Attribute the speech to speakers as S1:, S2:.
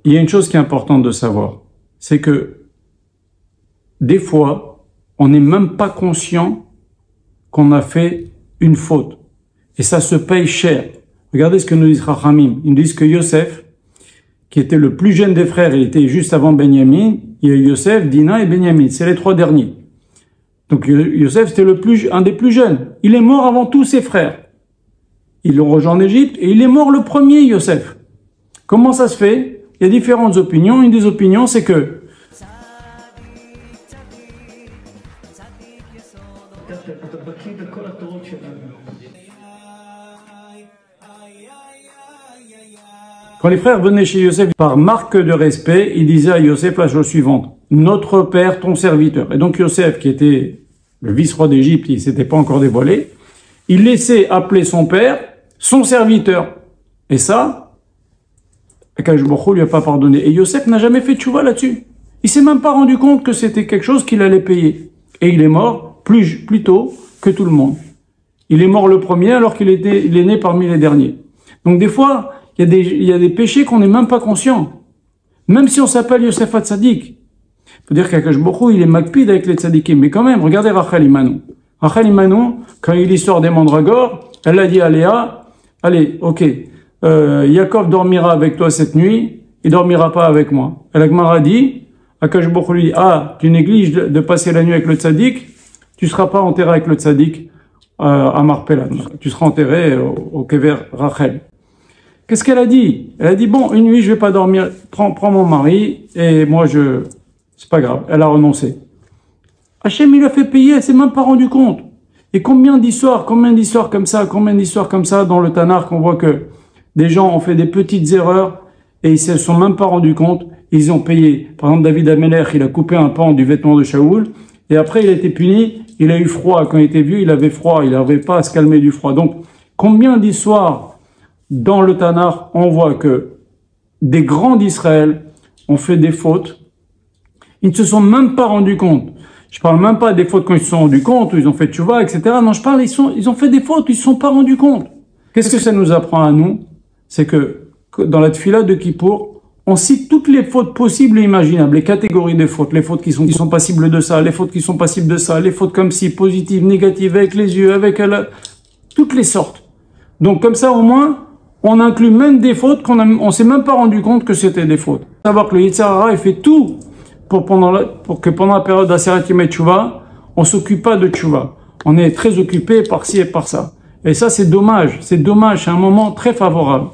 S1: il y a une chose qui est importante de savoir, c'est que des fois, on n'est même pas conscient qu'on a fait une faute. Et ça se paye cher. Regardez ce que nous disent Rachamim. Ils nous disent que Yosef, qui était le plus jeune des frères, il était juste avant Benjamin, il y a Yosef, Dina et Benjamin. C'est les trois derniers. Donc Yosef, c'était un des plus jeunes. Il est mort avant tous ses frères. Ils l'ont rejoint en Égypte et il est mort le premier, Yosef. Comment ça se fait? Il y a différentes opinions. Une des opinions, c'est que quand les frères venaient chez Yosef, par marque de respect, ils disaient à Yosef la chose suivante: notre père, ton serviteur. Et donc Yosef, qui était le vice-roi d'Égypte, il ne s'était pas encore dévoilé, il laissait appeler son père son serviteur. Et ça, Akadosh Baruch Hu lui a pas pardonné. Et Yosef n'a jamais fait tchouva là-dessus. Il s'est même pas rendu compte que c'était quelque chose qu'il allait payer. Et il est mort plus tôt que tout le monde. Il est mort le premier alors qu'il est né parmi les derniers. Donc des fois, il y a des péchés qu'on n'est même pas conscient. Même si on s'appelle Yosef HaTzadik. Il faut dire qu'Akadosh Baruch Hu, il est makpid avec les tzadikim. Mais quand même, regardez Rachel Imanou. Rachel Imanou, quand il sort des mandragores, elle a dit à Léa: allez, ok, Yaakov dormira avec toi cette nuit, il dormira pas avec moi. Et la Gemara dit, Akadosh Baruch Hu lui dit: ah, tu négliges de passer la nuit avec le tzadik, tu seras pas enterré avec le tzadik à Marpella. Tu seras enterré au Kever Rachel. Qu'est-ce qu'elle a dit? Elle a dit: bon, une nuit je vais pas dormir, prends mon mari, et moi c'est pas grave. Elle a renoncé. Hachem, il a fait payer, elle s'est même pas rendu compte. Et combien d'histoires comme ça dans le Tanakh, qu'on voit que des gens ont fait des petites erreurs et ils se sont même pas rendus compte, ils ont payé. Par exemple, David Ameler, il a coupé un pan du vêtement de Shaoul, et après il a été puni, il a eu froid. Quand il était vieux, il avait froid, il n'avait pas à se calmer du froid. Donc, combien d'histoires dans le Tanakh, on voit que des grands d'Israël ont fait des fautes, ils ne se sont même pas rendus compte. Je parle même pas des fautes quand ils se sont rendus compte, où ils ont fait tchouva, etc. Non, je parle, ils ont fait des fautes, ils se sont pas rendus compte. Qu'est-ce que ça nous apprend à nous? C'est que dans la tefila de Kippour, on cite toutes les fautes possibles et imaginables, les catégories de fautes, les fautes qui sont passibles de ça, les fautes qui sont passibles de ça, les fautes comme si, positives, négatives, avec les yeux, avec toutes les sortes. Donc comme ça, au moins, on inclut même des fautes on s'est même pas rendu compte que c'était des fautes. Savoir que le Yetzer Hara, il fait tout pour que pendant la période d'Aseret Yemei Teshuvah, on s'occupe pas de Teshuvah. On est très occupé par ci et par ça. Et ça, c'est dommage. C'est dommage. C'est un moment très favorable.